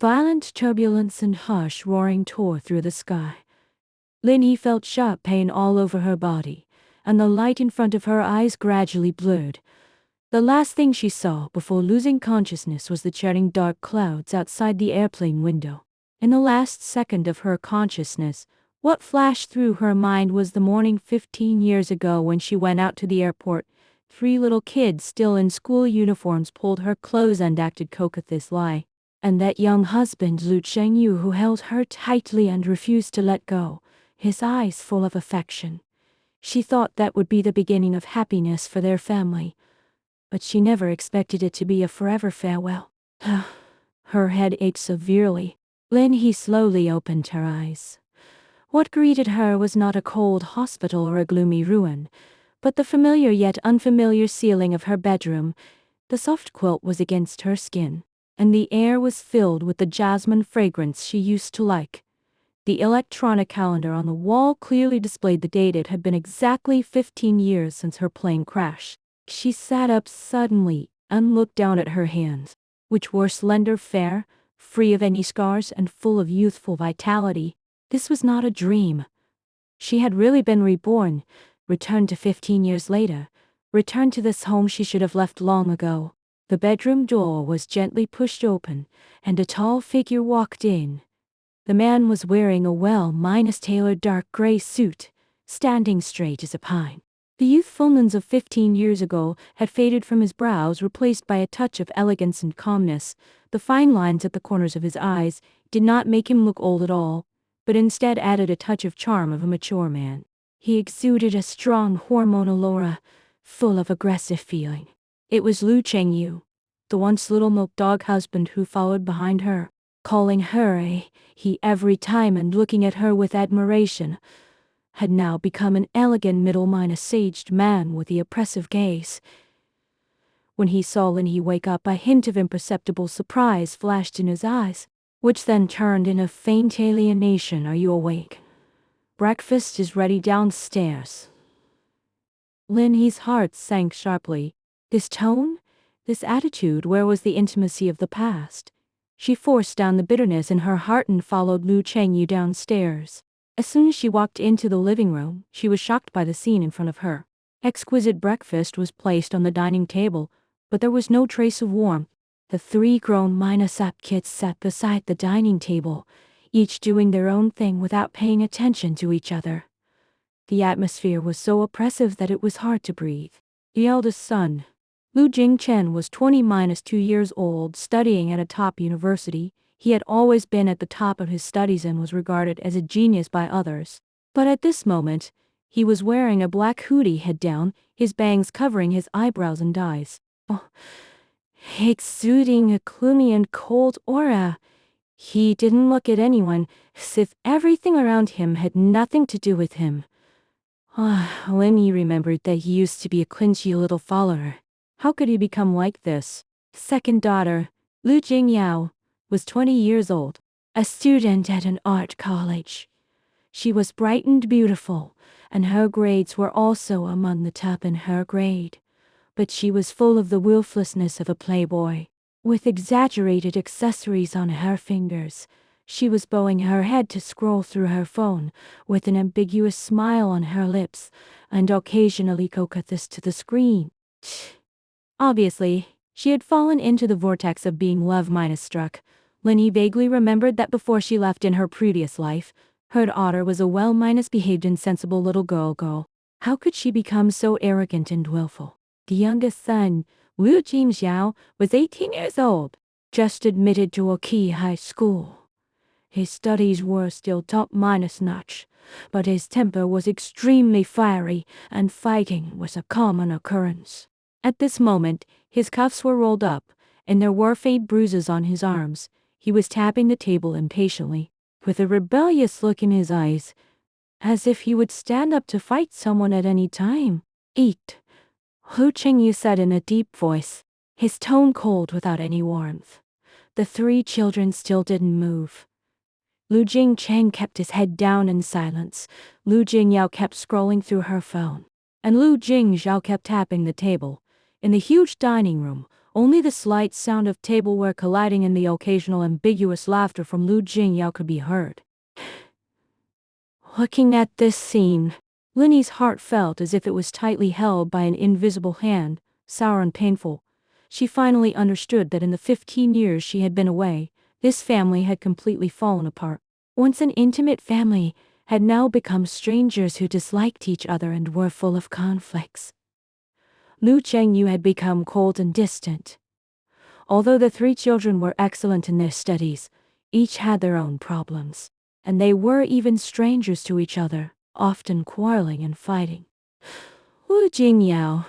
Violent turbulence and harsh roaring tore through the sky. Lin felt sharp pain all over her body, and the light in front of her eyes gradually blurred. The last thing she saw before losing consciousness was the charting dark clouds outside the airplane window. In the last second of her consciousness, what flashed through her mind was the morning 15 years ago when she went out to the airport. 3 little kids still in school uniforms pulled her clothes and acted coquettously. And that young husband Lu Chengyu who held her tightly and refused to let go, his eyes full of affection. She thought that would be the beginning of happiness for their family, but she never expected it to be a forever farewell. Her head ached severely. Lin slowly opened her eyes. What greeted her was not a cold hospital or a gloomy ruin, but the familiar yet unfamiliar ceiling of her bedroom. The soft quilt was against her skin, and the air was filled with the jasmine fragrance she used to like. The electronic calendar on the wall clearly displayed the date. It had been exactly 15 years since her plane crash. She sat up suddenly and looked down at her hands, which were slender, fair, free of any scars and full of youthful vitality. This was not a dream. She had really been reborn, returned to 15 years later, returned to this home she should have left long ago. The bedroom door was gently pushed open, and a tall figure walked in. The man was wearing a well-tailored dark gray suit, standing straight as a pine. The youthfulness of 15 years ago had faded from his brows, replaced by a touch of elegance and calmness. The fine lines at the corners of his eyes did not make him look old at all, but instead added a touch of charm of a mature man. He exuded a strong hormonal aura, full of aggressive feeling. It was Lu Chengyu, the once little milk dog husband who followed behind her, calling her he every time and looking at her with admiration, had now become an elegant middle-aged man with the oppressive gaze. When he saw Lin wake up, a hint of imperceptible surprise flashed in his eyes, which then turned in a faint alienation. "Are you awake? Breakfast is ready downstairs." Lin's heart sank sharply. This tone? This attitude? Where was the intimacy of the past? She forced down the bitterness in her heart and followed Lu Chengyu downstairs. As soon as she walked into the living room, she was shocked by the scene in front of her. Exquisite breakfast was placed on the dining table, but there was no trace of warmth. The 3 grown kids sat beside the dining table, each doing their own thing without paying attention to each other. The atmosphere was so oppressive that it was hard to breathe. The eldest son, Lu Jingchen, was 20-2 years old, studying at a top university. He had always been at the top of his studies and was regarded as a genius by others. But at this moment, he was wearing a black hoodie head down, his bangs covering his eyebrows and eyes. Exuding a gloomy and cold aura. He didn't look at anyone, as if everything around him had nothing to do with him. Lin remembered that he used to be a clingy little follower. How could he become like this? Second daughter, Lu Jingyao, was 20 years old, a student at an art college. She was bright and beautiful, and her grades were also among the top in her grade. But she was full of the willfulness of a playboy. With exaggerated accessories on her fingers, she was bowing her head to scroll through her phone, with an ambiguous smile on her lips, and occasionally coquettish to the screen. Obviously, she had fallen into the vortex of being love-struck. Lin vaguely remembered that before she left in her previous life, her daughter was a well-behaved and sensible little girl. How could she become so arrogant and willful? The youngest son, Wu Jingxiao, was 18 years old, just admitted to a key high school. His studies were still top-notch, but his temper was extremely fiery, and fighting was a common occurrence. At this moment, his cuffs were rolled up, and there were faint bruises on his arms. He was tapping the table impatiently, with a rebellious look in his eyes, as if he would stand up to fight someone at any time. "Eat," Lu Chengyu said in a deep voice, his tone cold without any warmth. The 3 children still didn't move. Lu Jingchen kept his head down in silence. Lu Jingyao kept scrolling through her phone, and Lu Jingxiao kept tapping the table. In the huge dining room, Only the slight sound of tableware colliding and the occasional ambiguous laughter from Lu Jingyao could be heard. Looking at this scene, Linny's heart felt as if it was tightly held by an invisible hand, sour and painful. She finally understood that in the 15 years she had been away, this family had completely fallen apart. Once an intimate family, had now become strangers who disliked each other and were full of conflicts. Lu Chengyu had become cold and distant. Although the 3 children were excellent in their studies, each had their own problems, and they were even strangers to each other, often quarreling and fighting. Lu Jingyao,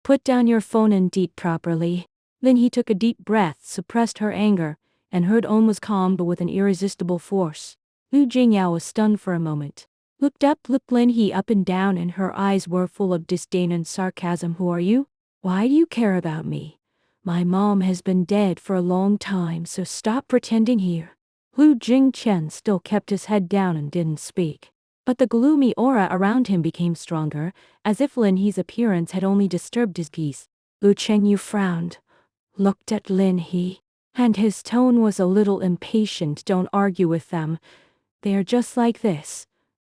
put down your phone and eat properly. Then he took a deep breath, suppressed her anger, and her tone was calm but with an irresistible force. Lu Jingyao was stunned for a moment. Looked Lin He up and down, and her eyes were full of disdain and sarcasm. Who are you? Why do you care about me? My mom has been dead for a long time, so stop pretending here. Lu Jingchen still kept his head down and didn't speak. But the gloomy aura around him became stronger, as if Lin He's appearance had only disturbed his peace. Lu Chengyu frowned, looked at Lin He, and his tone was a little impatient. Don't argue with them. They are just like this.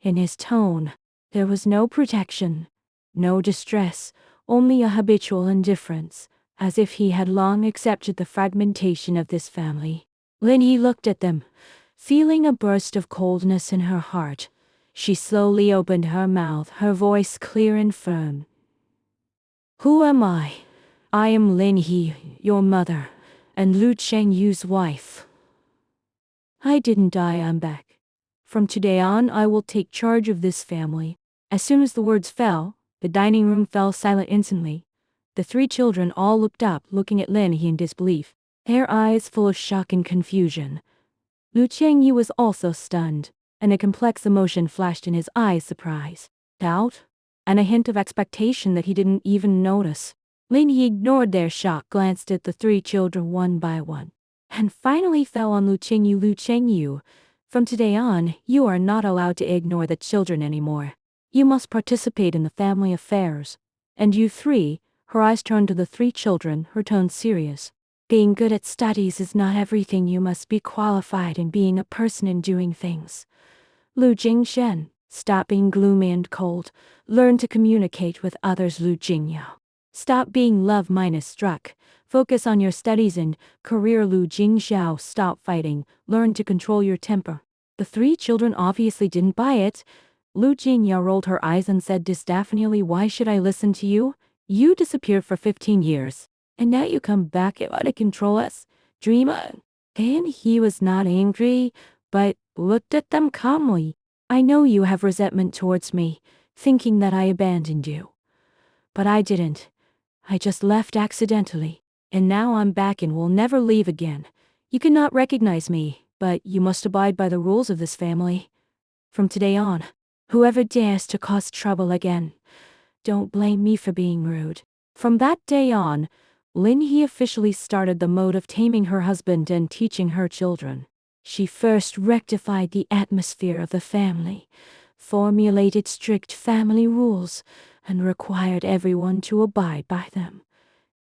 In his tone, there was no protection, no distress, only a habitual indifference, as if he had long accepted the fragmentation of this family. Lin He looked at them, feeling a burst of coldness in her heart. She slowly opened her mouth, her voice clear and firm. Who am I? I am Lin He, your mother, and Lu Chengyu's wife. I didn't die, I'm back. From today on, I will take charge of this family. As soon as the words fell, the dining room fell silent instantly. The 3 children all looked up, looking at Lin He in disbelief, their eyes full of shock and confusion. Lu Chengyu was also stunned, and a complex emotion flashed in his eyes: surprise, doubt, and a hint of expectation that he didn't even notice. Lin He ignored their shock, glanced at the 3 children one by one, and finally fell on Lu Chengyu. Lu Chengyu, from today on, you are not allowed to ignore the children anymore. You must participate in the family affairs. And you 3, her eyes turned to the 3 children, her tone serious. Being good at studies is not everything. You must be qualified in being a person and doing things. Lu Jingshen, stop being gloomy and cold. Learn to communicate with others. Lu Jingyao, stop being love-struck. Focus on your studies and career. Lu Jingxiao, stop fighting. Learn to control your temper. The 3 children obviously didn't buy it. Lu Jingyao rolled her eyes and said disapprovingly, why should I listen to you? You disappeared for 15 years. And now you come back and want to control us? Dreamer. And he was not angry, but looked at them calmly. I know you have resentment towards me, thinking that I abandoned you. But I didn't. I just left accidentally. And now I'm back and will never leave again. You cannot recognize me, but you must abide by the rules of this family. From today on, whoever dares to cause trouble again, don't blame me for being rude. From that day on, Lin He officially started the mode of taming her husband and teaching her children. She first rectified the atmosphere of the family, formulated strict family rules, and required everyone to abide by them.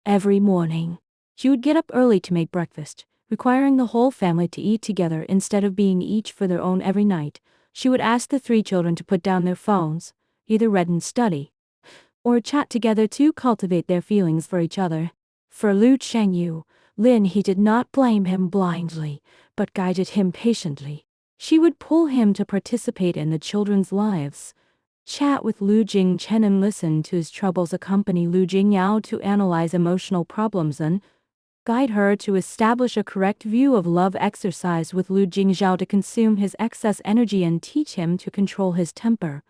Every morning, she would get up early to make breakfast, requiring the whole family to eat together instead of being each for their own. Every night, she would ask the 3 children to put down their phones, either read and study, or chat together to cultivate their feelings for each other. For Lu Chengyu, Lin He did not blame him blindly, but guided him patiently. She would pull him to participate in the children's lives, chat with Lu Jingchen and listen to his troubles, accompany Lu Jingyao to analyze emotional problems, and guide her to establish a correct view of love, exercise with Lu Jingzhao to consume his excess energy and teach him to control his temper.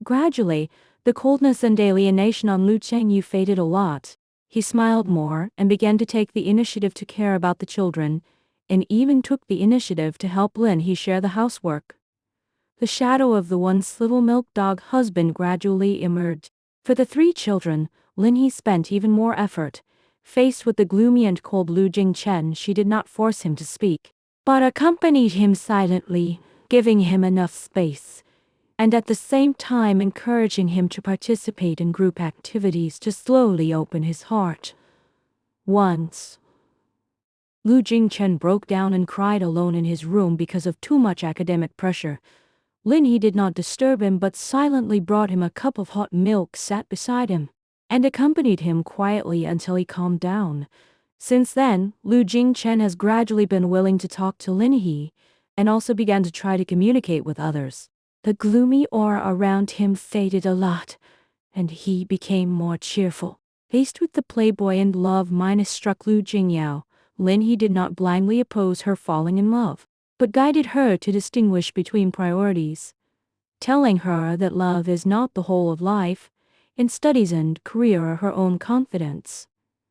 Gradually, the coldness and alienation on Lu Chengyu faded a lot. He smiled more and began to take the initiative to care about the children, and even took the initiative to help Lin He share the housework. The shadow of the once little milk dog husband gradually emerged. For the 3 children, Lin He spent even more effort. Faced with the gloomy and cold Lu Jingchen, she did not force him to speak, but accompanied him silently, giving him enough space, and at the same time encouraging him to participate in group activities to slowly open his heart. Once, Lu Jingchen broke down and cried alone in his room because of too much academic pressure. Lin He did not disturb him but silently brought him a cup of hot milk, sat beside him, and accompanied him quietly until he calmed down. Since then, Lu Jingchen has gradually been willing to talk to Lin He, and also began to try to communicate with others. The gloomy aura around him faded a lot, and he became more cheerful. Faced with the playboy and love minus struck Lu Jingyao, Lin He did not blindly oppose her falling in love, but guided her to distinguish between priorities, telling her that love is not the whole of life, and studies and career are her own confidence.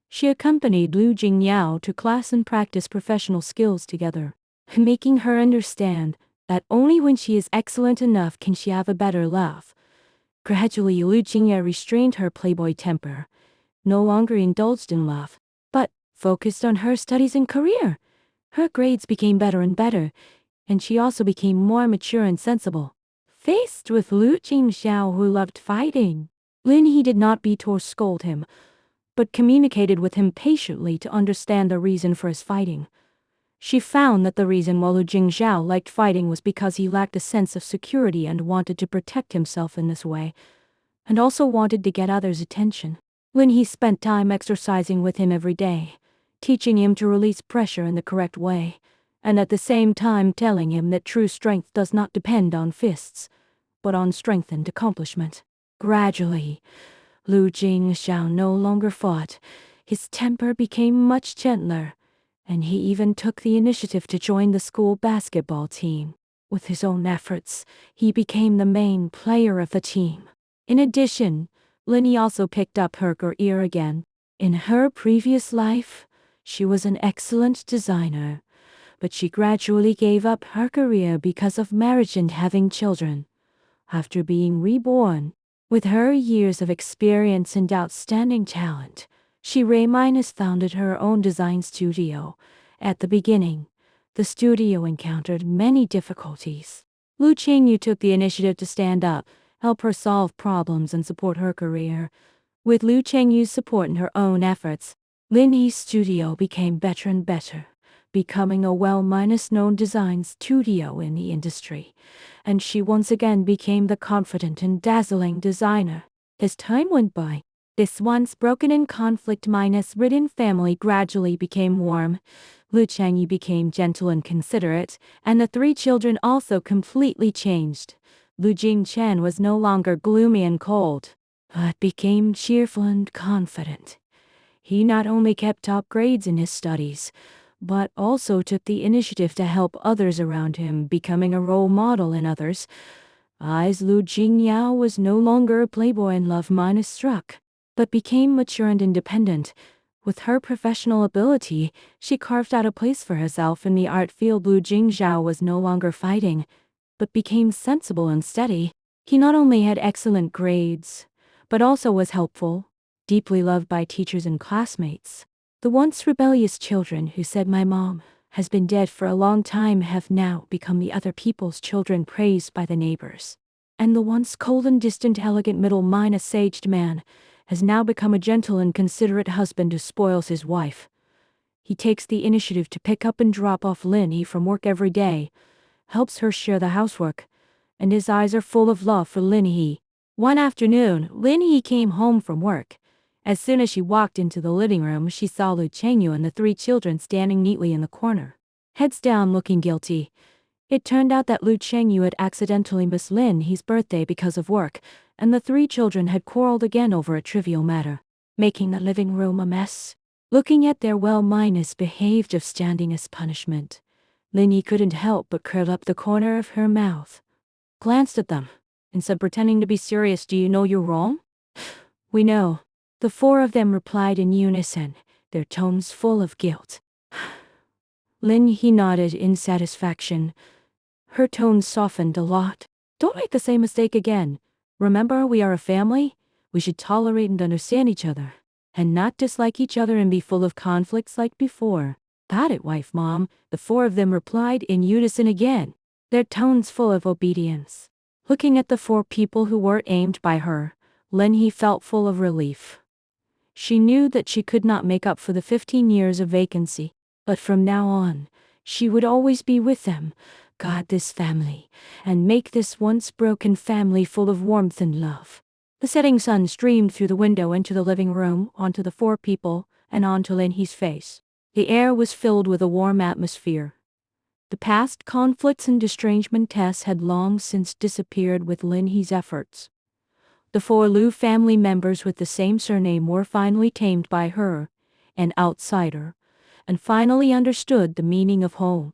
She accompanied Lu Jingyao to class and practiced professional skills together, making her understand that only when she is excellent enough can she have a better life. Gradually, Lu Jingyao restrained her playboy temper, no longer indulged in love, but focused on her studies and career. Her grades became better and better, and she also became more mature and sensible. Faced with Lu Jingxiao, who loved fighting, Lin He did not beat or scold him, but communicated with him patiently to understand the reason for his fighting. She found that the reason why Lu Jingxiao liked fighting was because he lacked a sense of security and wanted to protect himself in this way, and also wanted to get others' attention. Lin He spent time exercising with him every day, teaching him to release pressure in the correct way, and at the same time telling him that true strength does not depend on fists, but on strength and accomplishment. Gradually, Lu Jingxiao no longer fought. His temper became much gentler, and he even took the initiative to join the school basketball team. With his own efforts, he became the main player of the team. In addition, Lin He also picked up her career again. In her previous life, she was an excellent designer, but she gradually gave up her career because of marriage and having children. After being reborn, with her years of experience and outstanding talent, she founded her own design studio. At the beginning, the studio encountered many difficulties. Lu Qingyu took the initiative to stand up, help her solve problems and support her career. With Lu Qingyu's support and her own efforts, Lin He's studio became better and better, becoming a well-known design studio in the industry, and she once again became the confident and dazzling designer. As time went by, this once broken and conflict-ridden family gradually became warm. Lu Changyi became gentle and considerate, and the three children also completely changed. Lu Jingchen was no longer gloomy and cold, but became cheerful and confident. He not only kept top grades in his studies, but also took the initiative to help others around him, becoming a role model in others' eyes. Lu Jingyao was no longer a playboy and love-struck, but became mature and independent. With her professional ability, she carved out a place for herself in the art field. Lu Jingxiao was no longer fighting, but became sensible and steady. He not only had excellent grades, but also was helpful, deeply loved by teachers and classmates. The once rebellious children who said my mom has been dead for a long time have now become the other people's children, praised by the neighbors. And the once cold and distant elegant middle-aged man has now become a gentle and considerate husband who spoils his wife. He takes the initiative to pick up and drop off Lin He from work every day, helps her share the housework, and his eyes are full of love for Lin He. One afternoon, Lin He came home from work. As soon as she walked into the living room, she saw Lu Chengyu and the three children standing neatly in the corner, heads down, looking guilty. It turned out that Lu Chengyu had accidentally missed Lin He's birthday because of work, and the three children had quarreled again over a trivial matter, making the living room a mess. Looking at their well-behaved of standing as punishment, Lin He couldn't help but curl up the corner of her mouth, glanced at them, and said, pretending to be serious, "Do you know you're wrong?" "We know." The four of them replied in unison, their tones full of guilt. Lin He nodded in satisfaction. Her tone softened a lot. "Don't make the same mistake again. Remember, we are a family. We should tolerate and understand each other, and not dislike each other and be full of conflicts like before." "Got it, wife, Mom," the four of them replied in unison again, their tones full of obedience. Looking at the four people who were aimed by her, Lin He felt full of relief. She knew that she could not make up for the 15 years of vacancy, but from now on, she would always be with them, guard this family, and make this once broken family full of warmth and love. The setting sun streamed through the window into the living room, onto the four people, and onto Linhee's face. The air was filled with a warm atmosphere. The past conflicts and estrangement tests had long since disappeared with Linhee's efforts. The four Liu family members with the same surname were finally tamed by her, an outsider, and finally understood the meaning of home.